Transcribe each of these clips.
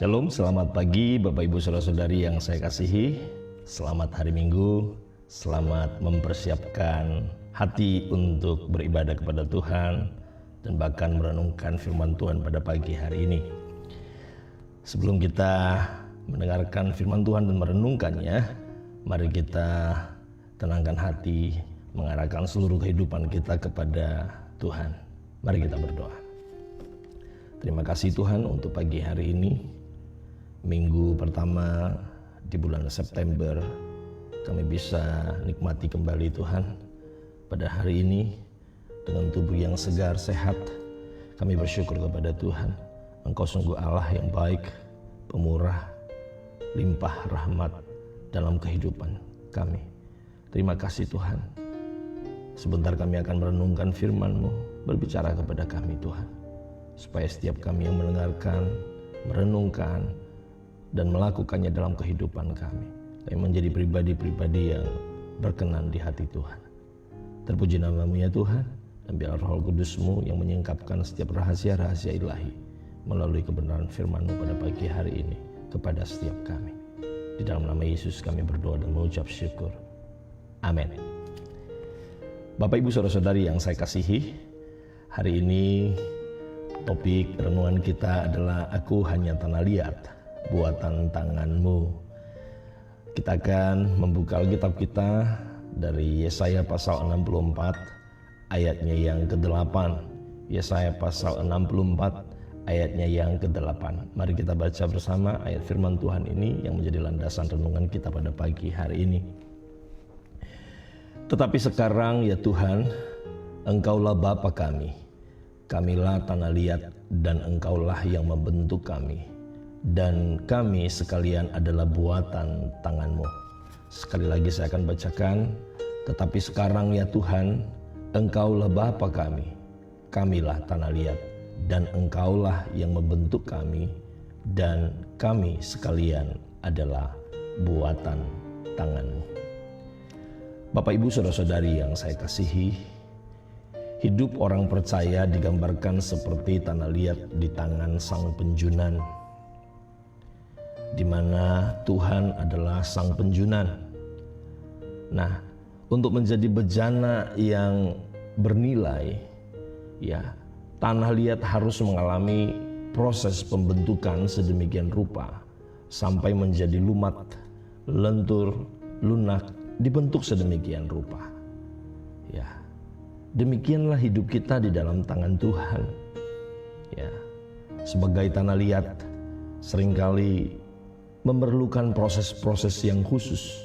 Shalom, selamat pagi Bapak Ibu Saudara-saudari yang saya kasihi. Selamat hari Minggu, selamat mempersiapkan hati untuk beribadah kepada Tuhan dan bahkan merenungkan firman Tuhan pada pagi hari ini. Sebelum kita mendengarkan firman Tuhan dan merenungkannya, mari kita tenangkan hati, mengarahkan seluruh kehidupan kita kepada Tuhan. Mari kita berdoa. Terima kasih Tuhan untuk pagi hari ini, minggu pertama di bulan September. Kami bisa nikmati kembali Tuhan pada hari ini dengan tubuh yang segar, sehat. Kami bersyukur kepada Tuhan. Engkau sungguh Allah yang baik, pemurah, limpah rahmat dalam kehidupan kami. Terima kasih Tuhan. Sebentar kami akan merenungkan firman-Mu, berbicara kepada kami Tuhan, supaya setiap kami yang mendengarkan, merenungkan, dan melakukannya dalam kehidupan kami menjadi pribadi-pribadi yang berkenan di hati Tuhan. Terpuji nama-Mu ya Tuhan, dan biar Roh Kudus-Mu yang menyingkapkan setiap rahasia-rahasia ilahi melalui kebenaran firman-Mu pada pagi hari ini kepada setiap kami. Di dalam nama Yesus kami berdoa dan mengucap syukur. Amin. Bapak Ibu Saudara-saudari yang saya kasihi, hari ini topik renungan kita adalah Aku Hanya Tanah Liat, Buatan Tangan-Mu. Kita akan membuka Alkitab kita dari Yesaya pasal 64 ayatnya yang ke-8. Yesaya pasal 64 ayatnya yang ke-8. Mari kita baca bersama ayat firman Tuhan ini yang menjadi landasan renungan kita pada pagi hari ini. Tetapi sekarang ya Tuhan, Engkaulah Bapa kami. Kamilah tanah liat dan Engkaulah yang membentuk kami. Dan kami sekalian adalah buatan tangan-Mu. Sekali lagi saya akan bacakan. Tetapi sekarang ya Tuhan, Engkaulah Bapa kami. Kamilah tanah liat dan Engkaulah yang membentuk kami. Dan kami sekalian adalah buatan tangan-Mu. Bapak Ibu Saudara-saudari yang saya kasihi, hidup orang percaya digambarkan seperti tanah liat di tangan sang penjunan, di mana Tuhan adalah sang penjunan. Nah, untuk menjadi bejana yang bernilai, ya, tanah liat harus mengalami proses pembentukan sedemikian rupa sampai menjadi lumat, lentur, lunak, dibentuk sedemikian rupa. Ya, demikianlah hidup kita di dalam tangan Tuhan. Ya, sebagai tanah liat seringkali memerlukan proses-proses yang khusus,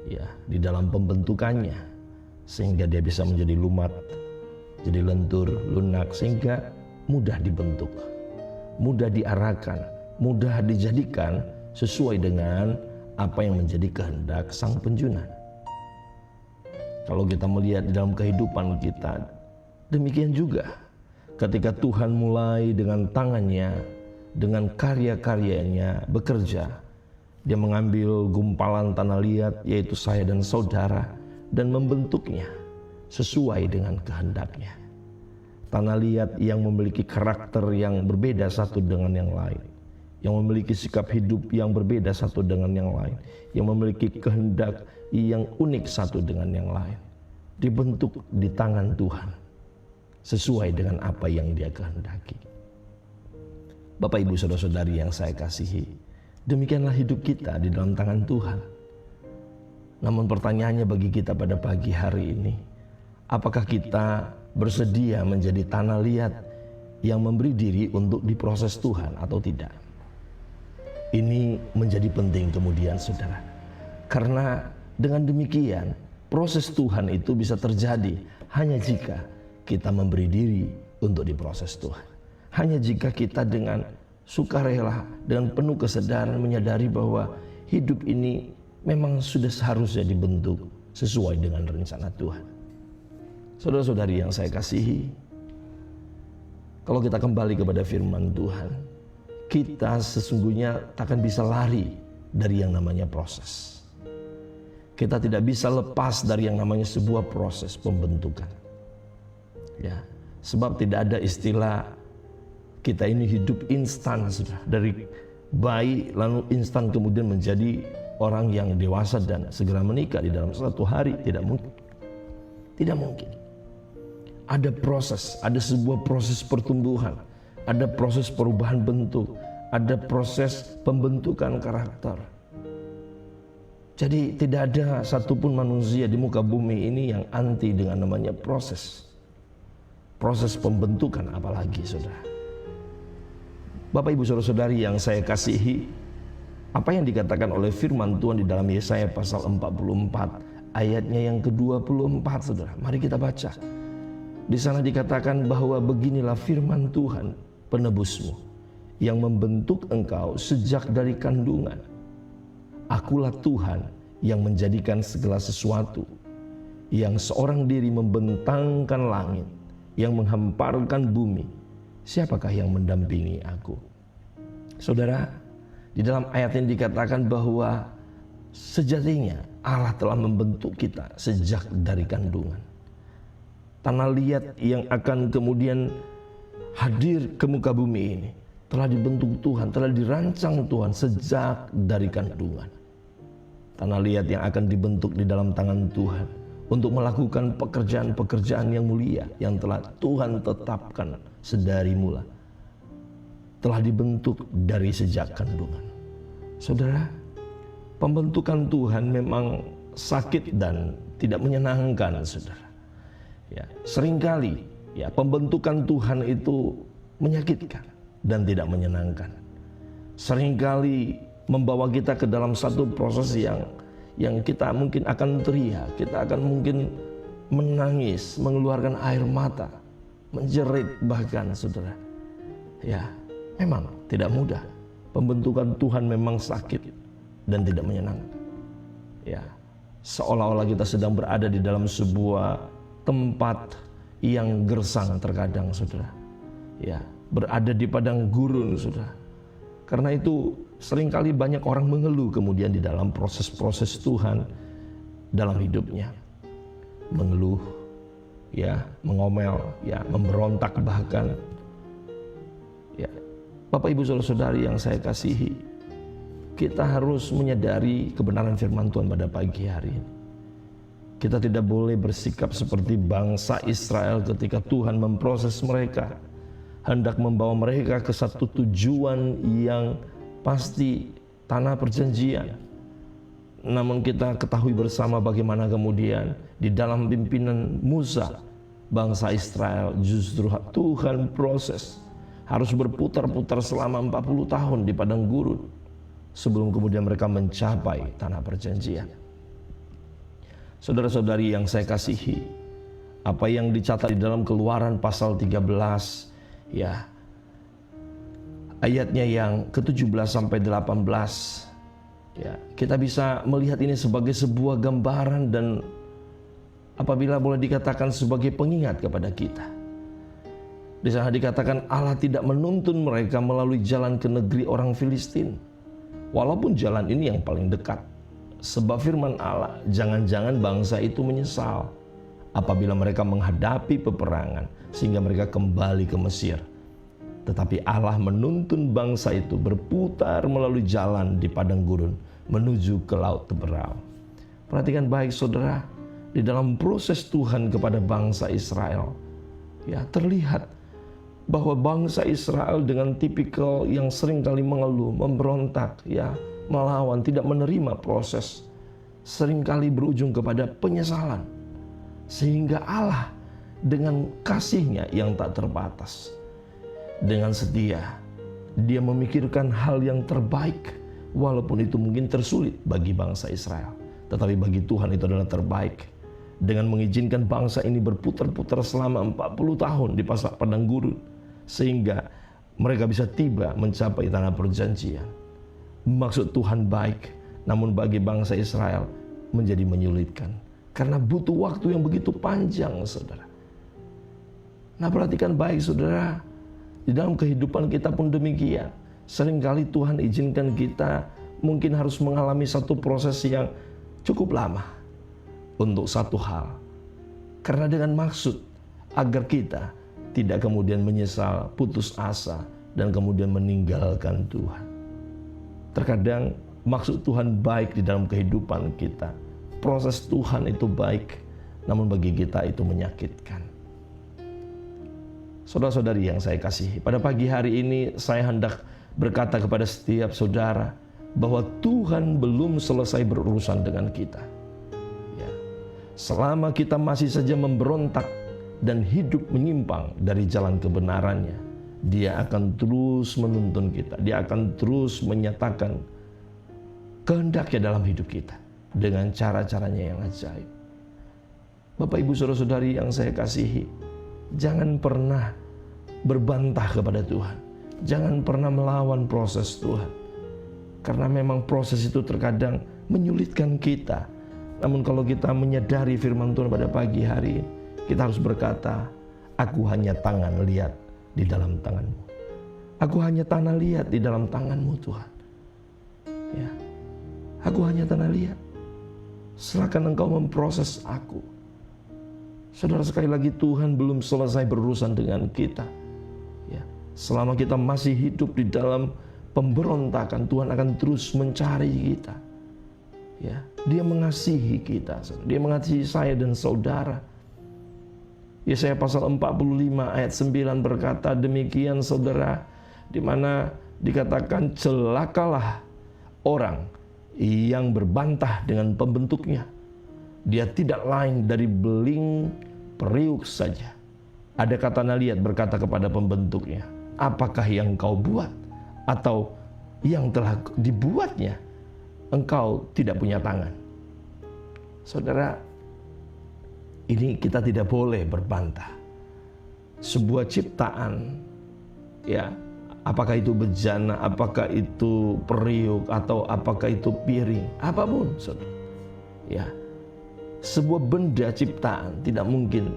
ya, di dalam pembentukannya, sehingga dia bisa menjadi lumat, jadi lentur, lunak, sehingga mudah dibentuk, mudah diarahkan, mudah dijadikan sesuai dengan apa yang menjadi kehendak sang penjunan. Kalau kita melihat di dalam kehidupan kita, demikian juga ketika Tuhan mulai dengan tangannya, dengan karya-karyanya bekerja, dia mengambil gumpalan tanah liat, yaitu saya dan saudara, dan membentuknya sesuai dengan kehendaknya. Tanah liat yang memiliki karakter yang berbeda satu dengan yang lain, yang memiliki sikap hidup yang berbeda satu dengan yang lain, yang memiliki kehendak yang unik satu dengan yang lain, dibentuk di tangan Tuhan sesuai dengan apa yang Dia kehendaki. Bapak Ibu Saudara-saudari yang saya kasihi, demikianlah hidup kita di dalam tangan Tuhan. Namun pertanyaannya bagi kita pada pagi hari ini, apakah kita bersedia menjadi tanah liat yang memberi diri untuk diproses Tuhan atau tidak? Ini menjadi penting kemudian saudara, karena dengan demikian proses Tuhan itu bisa terjadi hanya jika kita memberi diri untuk diproses Tuhan. Hanya jika kita dengan sukarela, dengan penuh kesadaran menyadari bahwa hidup ini memang sudah seharusnya dibentuk sesuai dengan rencana Tuhan. Saudara-saudari yang saya kasihi, kalau kita kembali kepada firman Tuhan, kita sesungguhnya takkan bisa lari dari yang namanya proses. Kita tidak bisa lepas dari yang namanya sebuah proses pembentukan. Ya, sebab tidak ada istilah kita ini hidup instan sudah dari bayi lalu instan kemudian menjadi orang yang dewasa dan segera menikah di dalam satu hari. Tidak mungkin. Tidak mungkin. Ada proses, ada sebuah proses pertumbuhan, ada proses perubahan bentuk, ada proses pembentukan karakter. Jadi tidak ada satupun manusia di muka bumi ini yang anti dengan namanya proses. Proses pembentukan apalagi, saudara. Bapak ibu saudara-saudari yang saya kasihi, apa yang dikatakan oleh firman Tuhan di dalam Yesaya pasal 44 ayatnya yang ke-24, saudara. Mari kita baca. Di sana dikatakan bahwa beginilah firman Tuhan penebusmu yang membentuk engkau sejak dari kandungan. Akulah Tuhan yang menjadikan segala sesuatu, yang seorang diri membentangkan langit, yang menghamparkan bumi. Siapakah yang mendampingi aku? Saudara, di dalam ayat ini dikatakan bahwa sejatinya Allah telah membentuk kita sejak dari kandungan. Tanah liat yang akan kemudian hadir ke muka bumi ini telah dibentuk Tuhan, telah dirancang Tuhan sejak dari kandungan. Tanah liat yang akan dibentuk di dalam tangan Tuhan untuk melakukan pekerjaan-pekerjaan yang mulia yang telah Tuhan tetapkan sedari mula, telah dibentuk dari sejak kandungan. Saudara, pembentukan Tuhan memang sakit dan tidak menyenangkan, saudara. Ya, seringkali ya pembentukan Tuhan itu menyakitkan dan tidak menyenangkan. Seringkali membawa kita ke dalam satu proses yang kita mungkin akan teriak, kita akan mungkin menangis, mengeluarkan air mata, menjerit bahkan, saudara. Ya, memang tidak mudah. Pembentukan Tuhan memang sakit dan tidak menyenangkan. Ya, seolah-olah kita sedang berada di dalam sebuah tempat yang gersang terkadang, saudara. Ya, berada di padang gurun, saudara. Karena itu seringkali banyak orang mengeluh kemudian di dalam proses-proses Tuhan dalam hidupnya. Mengeluh, ya, mengomel, ya, memberontak bahkan. Ya, Bapak Ibu saudara-saudari yang saya kasihi, kita harus menyadari kebenaran firman Tuhan pada pagi hari ini. Kita tidak boleh bersikap seperti bangsa Israel ketika Tuhan memproses mereka, hendak membawa mereka ke satu tujuan yang pasti, tanah perjanjian. Namun kita ketahui bersama bagaimana kemudian di dalam pimpinan Musa, bangsa Israel justru Tuhan proses, harus berputar-putar selama 40 tahun di padang gurun sebelum kemudian mereka mencapai tanah perjanjian. Saudara-saudari yang saya kasihi, apa yang dicatat di dalam Keluaran pasal 13 ya, ayatnya yang ke-17 sampai 18 ya, kita bisa melihat ini sebagai sebuah gambaran dan apabila boleh dikatakan sebagai pengingat kepada kita. Di sana dikatakan Allah tidak menuntun mereka melalui jalan ke negeri orang Filistin, walaupun jalan ini yang paling dekat. Sebab firman Allah, jangan-jangan bangsa itu menyesal apabila mereka menghadapi peperangan sehingga mereka kembali ke Mesir. Tetapi Allah menuntun bangsa itu berputar melalui jalan di padang gurun menuju ke laut Teberau. Perhatikan baik, saudara, di dalam proses Tuhan kepada bangsa Israel, ya, terlihat bahwa bangsa Israel dengan tipikal yang seringkali mengeluh, memberontak, ya, melawan, tidak menerima proses, seringkali berujung kepada penyesalan. Sehingga Allah dengan kasih-Nya yang tak terbatas, dengan setia, Dia memikirkan hal yang terbaik, walaupun itu mungkin tersulit bagi bangsa Israel, tetapi bagi Tuhan itu adalah terbaik. Dengan mengizinkan bangsa ini berputar-putar selama 40 tahun di padang gurun, sehingga mereka bisa tiba mencapai tanah perjanjian. Maksud Tuhan baik, namun bagi bangsa Israel menjadi menyulitkan karena butuh waktu yang begitu panjang, saudara. Nah, perhatikan baik, saudara, di dalam kehidupan kita pun demikian. Seringkali Tuhan izinkan kita mungkin harus mengalami satu proses yang cukup lama untuk satu hal, karena dengan maksud agar kita tidak kemudian menyesal, putus asa, dan kemudian meninggalkan Tuhan. Terkadang maksud Tuhan baik di dalam kehidupan kita. Proses Tuhan itu baik, namun bagi kita itu menyakitkan. Saudara-saudari yang saya kasihi, pada pagi hari ini saya hendak berkata kepada setiap saudara bahwa Tuhan belum selesai berurusan dengan kita. Ya. Selama kita masih saja memberontak dan hidup menyimpang dari jalan kebenarannya, Dia akan terus menuntun kita. Dia akan terus menyatakan kehendaknya dalam hidup kita dengan cara-caranya yang ajaib. Bapak, Ibu, saudara-saudari yang saya kasihi, jangan pernah berbantah kepada Tuhan. Jangan pernah melawan proses Tuhan. Karena memang proses itu terkadang menyulitkan kita. Namun kalau kita menyadari firman Tuhan pada pagi hari ini, kita harus berkata, aku hanya tangan liat di dalam tangan-Mu. Aku hanya tanah liat di dalam tangan-Mu, Tuhan. Ya, aku hanya tanah liat. Silakan Engkau memproses aku. Saudara, sekali lagi Tuhan belum selesai berurusan dengan kita. Ya, selama kita masih hidup di dalam pemberontakan, Tuhan akan terus mencari kita. Ya, Dia mengasihi kita. Dia mengasihi saya dan saudara. Yesaya pasal 45 ayat 9 berkata demikian, saudara, di mana dikatakan celakalah orang yang berbantah dengan pembentuknya. Dia tidak lain dari beling periuk saja. Ada kata Naliat berkata kepada pembentuknya, apakah yang kau buat? Atau yang telah dibuatnya, engkau tidak punya tangan. Saudara, ini kita tidak boleh berbantah. Sebuah ciptaan, ya, apakah itu bejana, apakah itu periuk, atau apakah itu piring, apapun, saudara. Ya, sebuah benda ciptaan tidak mungkin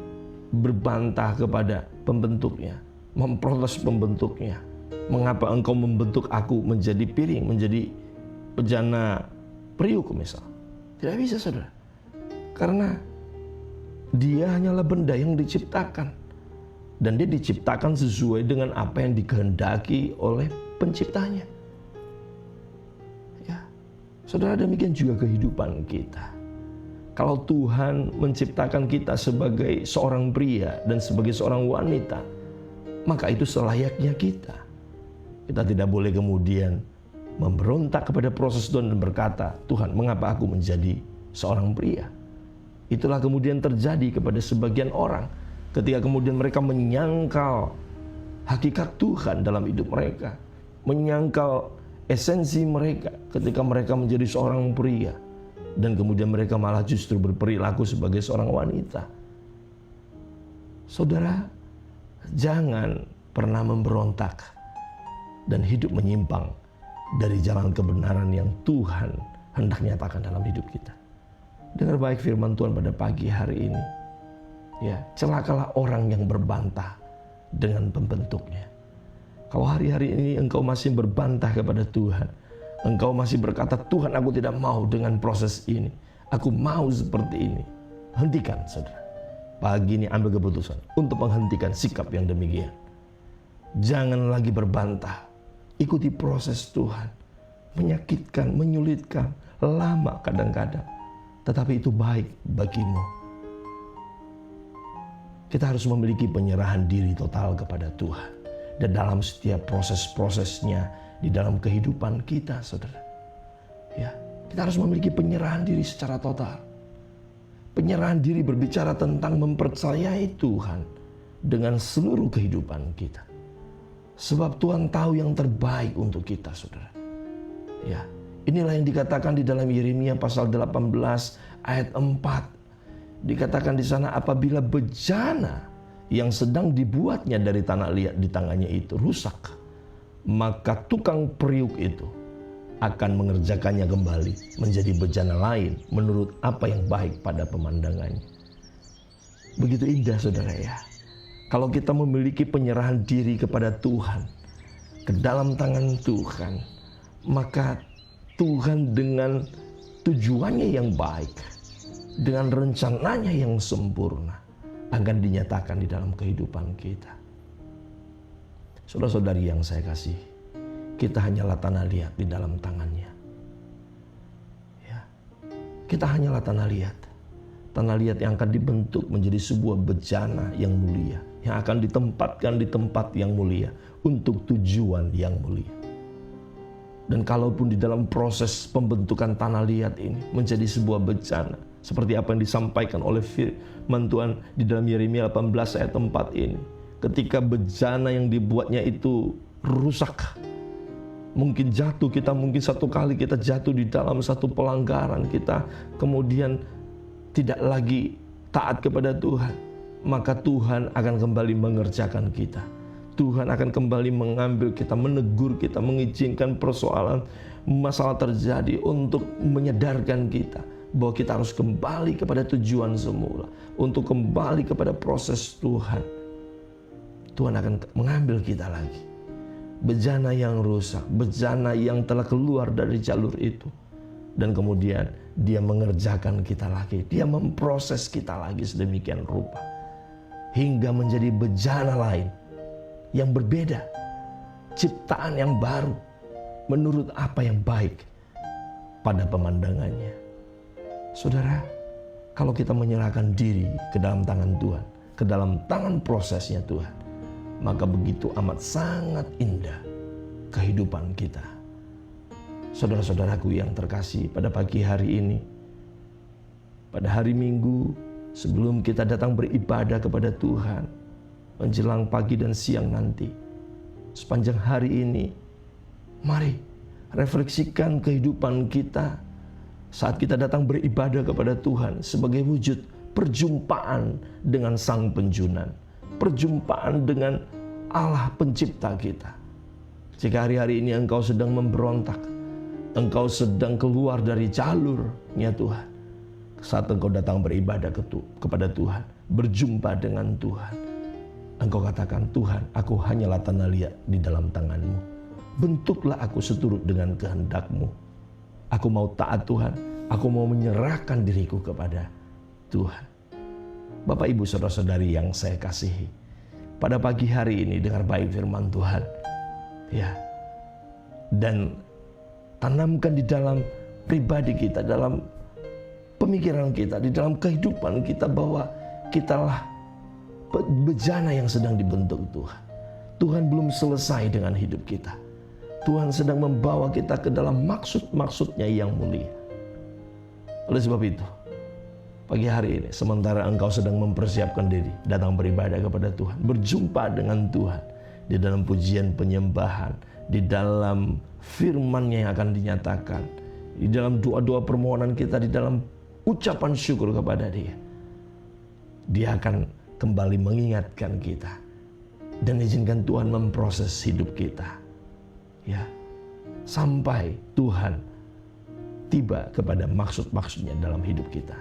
berbantah kepada pembentuknya, memprotes pembentuknya. Mengapa engkau membentuk aku menjadi piring, menjadi bejana periuk misal? Tidak bisa, saudara. Karena dia hanyalah benda yang diciptakan. Dan dia diciptakan sesuai dengan apa yang dikehendaki oleh penciptanya. Ya, saudara, demikian juga kehidupan kita. Kalau Tuhan menciptakan kita sebagai seorang pria dan sebagai seorang wanita, maka itu selayaknya kita. Kita tidak boleh kemudian memberontak kepada proses Tuhan dan berkata, Tuhan, mengapa aku menjadi seorang pria? Itulah kemudian terjadi kepada sebagian orang ketika kemudian mereka menyangkal hakikat Tuhan dalam hidup mereka, menyangkal esensi mereka ketika mereka menjadi seorang pria, dan kemudian mereka malah justru berperilaku sebagai seorang wanita. Saudara, jangan pernah memberontak dan hidup menyimpang dari jalan kebenaran yang Tuhan hendak nyatakan dalam hidup kita. Dengar baik firman Tuhan pada pagi hari ini. Ya, celakalah orang yang berbantah dengan pembentuknya. Kalau hari-hari ini engkau masih berbantah kepada Tuhan, engkau masih berkata, Tuhan, aku tidak mau dengan proses ini, aku mau seperti ini. Hentikan, saudara. Pagi ini ambil keputusan untuk menghentikan sikap yang demikian. Jangan lagi berbantah. Ikuti proses Tuhan. Menyakitkan, menyulitkan, lama kadang-kadang. Tetapi itu baik bagimu. Kita harus memiliki penyerahan diri total kepada Tuhan. Dan dalam setiap proses-prosesnya di dalam kehidupan kita, saudara. Ya, kita harus memiliki penyerahan diri secara total. Penyerahan diri berbicara tentang mempercayai Tuhan dengan seluruh kehidupan kita. Sebab Tuhan tahu yang terbaik untuk kita, saudara. Ya, inilah yang dikatakan di dalam Yeremia pasal 18 ayat 4. Dikatakan di sana, apabila bejana yang sedang dibuatnya dari tanah liat di tangannya itu rusak, maka tukang periuk itu akan mengerjakannya kembali menjadi bejana lain menurut apa yang baik pada pemandangannya. Begitu indah, saudara, ya. Kalau kita memiliki penyerahan diri kepada Tuhan, ke dalam tangan Tuhan, maka Tuhan dengan tujuannya yang baik, dengan rencananya yang sempurna, akan dinyatakan di dalam kehidupan kita. Saudara-saudari yang saya kasih, kita hanyalah tanah liat di dalam tangannya. Ya, kita hanyalah tanah liat. Tanah liat yang akan dibentuk menjadi sebuah bejana yang mulia, yang akan ditempatkan di tempat yang mulia untuk tujuan yang mulia. Dan kalaupun di dalam proses pembentukan tanah liat ini menjadi sebuah bejana, seperti apa yang disampaikan oleh firman Tuhan di dalam Yeremia 18 ayat 4 ini. Ketika bejana yang dibuatnya itu rusak, mungkin jatuh, mungkin satu kali kita jatuh di dalam satu pelanggaran, kita kemudian tidak lagi taat kepada Tuhan, maka Tuhan akan kembali mengerjakan kita. Tuhan akan kembali mengambil kita, menegur kita, mengizinkan persoalan, masalah terjadi untuk menyadarkan kita bahwa kita harus kembali kepada tujuan semula, untuk kembali kepada proses Tuhan. Tuhan akan mengambil kita lagi. Bejana yang rusak, bejana yang telah keluar dari jalur itu. Dan kemudian dia mengerjakan kita lagi, dia memproses kita lagi sedemikian rupa, hingga menjadi bejana lain yang berbeda, ciptaan yang baru, menurut apa yang baik pada pemandangannya. Saudara, kalau kita menyerahkan diri ke dalam tangan Tuhan, ke dalam tangan prosesnya Tuhan, maka begitu amat sangat indah kehidupan kita. Saudara-saudaraku yang terkasih, pada pagi hari ini, pada hari Minggu, sebelum kita datang beribadah kepada Tuhan, menjelang pagi dan siang nanti, sepanjang hari ini, mari refleksikan kehidupan kita saat kita datang beribadah kepada Tuhan sebagai wujud perjumpaan dengan Sang Penjunan, perjumpaan dengan Allah pencipta kita. Jika hari-hari ini engkau sedang memberontak, engkau sedang keluar dari jalurnya Tuhan, saat engkau datang beribadah kepada Tuhan, berjumpa dengan Tuhan, engkau katakan, Tuhan, aku hanyalah tanah liat di dalam tangan-Mu. Bentuklah aku seturut dengan kehendak-Mu. Aku mau taat Tuhan, aku mau menyerahkan diriku kepada Tuhan. Bapak, Ibu, saudara-saudari yang saya kasihi, pada pagi hari ini dengar baik firman Tuhan, ya, dan tanamkan di dalam pribadi kita, dalam pemikiran kita, di dalam kehidupan kita, bahwa kitalah bejana yang sedang dibentuk Tuhan. Tuhan belum selesai dengan hidup kita. Tuhan sedang membawa kita ke dalam maksud-maksudnya yang mulia. Oleh sebab itu, pagi hari ini, sementara engkau sedang mempersiapkan diri, datang beribadah kepada Tuhan, berjumpa dengan Tuhan, di dalam pujian penyembahan, di dalam firman-Nya yang akan dinyatakan, di dalam doa-doa permohonan kita, di dalam ucapan syukur kepada Dia, Dia akan kembali mengingatkan kita dan izinkan Tuhan memproses hidup kita, ya, sampai Tuhan tiba kepada maksud-maksudnya dalam hidup kita.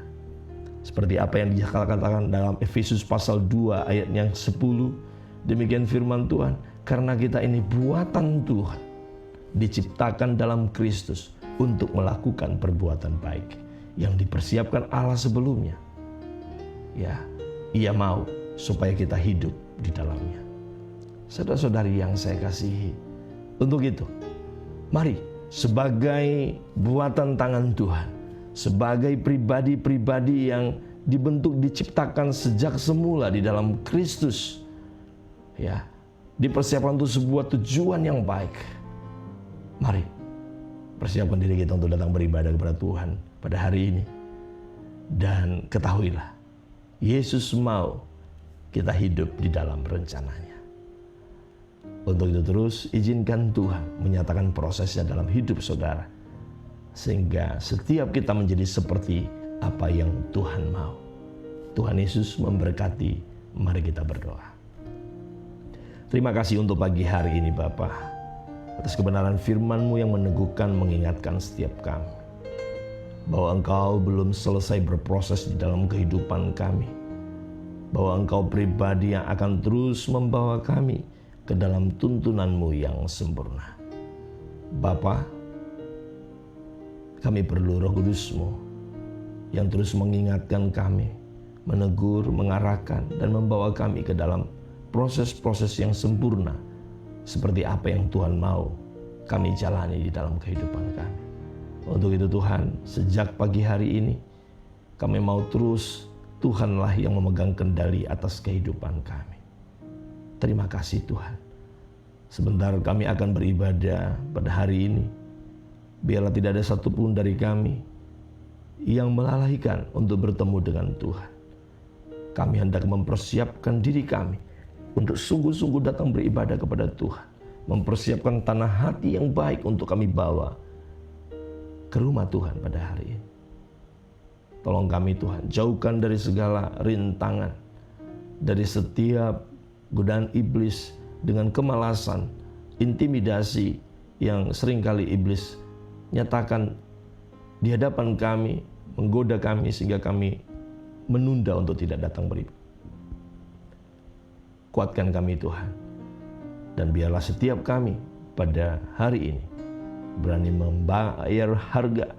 Seperti apa yang dikatakan dalam Efesus pasal 2 ayat yang 10, demikian firman Tuhan, karena kita ini buatan Tuhan, diciptakan dalam Kristus untuk melakukan perbuatan baik yang dipersiapkan Allah sebelumnya. Ya, Ia mau supaya kita hidup di dalamnya. Saudara-saudari yang saya kasihi, untuk itu, mari sebagai buatan tangan Tuhan, sebagai pribadi-pribadi yang dibentuk, diciptakan sejak semula di dalam Kristus, ya, dipersiapkan untuk sebuah tujuan yang baik. Mari persiapkan diri kita untuk datang beribadah kepada Tuhan pada hari ini. Dan ketahuilah, Yesus mau kita hidup di dalam rencananya. Untuk itu terus izinkan Tuhan menyatakan prosesnya dalam hidup saudara, sehingga setiap kita menjadi seperti apa yang Tuhan mau. Tuhan Yesus memberkati. Mari kita berdoa. Terima kasih untuk pagi hari ini Bapa, atas kebenaran firman-Mu yang meneguhkan, mengingatkan setiap kami bahwa Engkau belum selesai berproses di dalam kehidupan kami, bahwa Engkau pribadi yang akan terus membawa kami ke dalam tuntunan-Mu yang sempurna. Bapa, kami perlu Roh Kudus-Mu yang terus mengingatkan kami, menegur, mengarahkan, dan membawa kami ke dalam proses-proses yang sempurna, seperti apa yang Tuhan mau kami jalani di dalam kehidupan kami. Untuk itu Tuhan, sejak pagi hari ini kami mau terus Tuhanlah yang memegang kendali atas kehidupan kami. Terima kasih Tuhan. Sebentar kami akan beribadah pada hari ini. Biarlah tidak ada satupun dari kami yang melalaikan untuk bertemu dengan Tuhan. Kami hendak mempersiapkan diri kami untuk sungguh-sungguh datang beribadah kepada Tuhan. Mempersiapkan tanah hati yang baik untuk kami bawa ke rumah Tuhan pada hari ini. Tolong kami Tuhan, jauhkan dari segala rintangan, dari setiap godaan iblis dengan kemalasan, intimidasi yang seringkali iblis nyatakan di hadapan kami, menggoda kami sehingga kami menunda untuk tidak datang beribadah. Kuatkan kami Tuhan, dan biarlah setiap kami pada hari ini berani membayar harga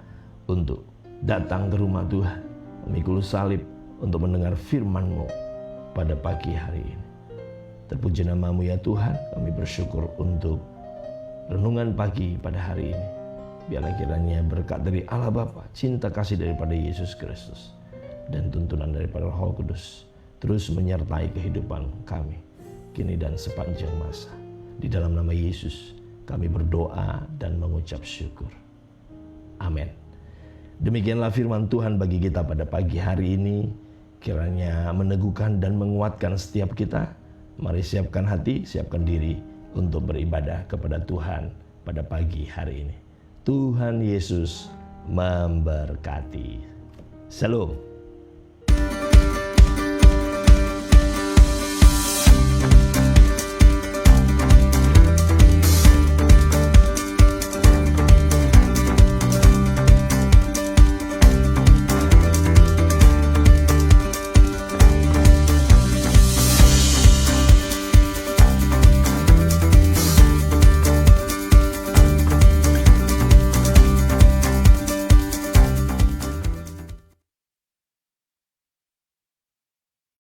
untuk datang ke rumah Tuhan, memikul salib untuk mendengar firman-Mu pada pagi hari ini. Terpuji nama-Mu ya Tuhan, kami bersyukur untuk renungan pagi pada hari ini. Biarlah kiranya berkat dari Allah Bapa, cinta kasih daripada Yesus Kristus, dan tuntunan daripada Roh Kudus terus menyertai kehidupan kami kini dan sepanjang masa. Di dalam nama Yesus kami berdoa dan mengucap syukur. Amin. Demikianlah firman Tuhan bagi kita pada pagi hari ini. Kiranya meneguhkan dan menguatkan setiap kita. Mari siapkan hati, siapkan diri untuk beribadah kepada Tuhan pada pagi hari ini. Tuhan Yesus memberkati. Shalom.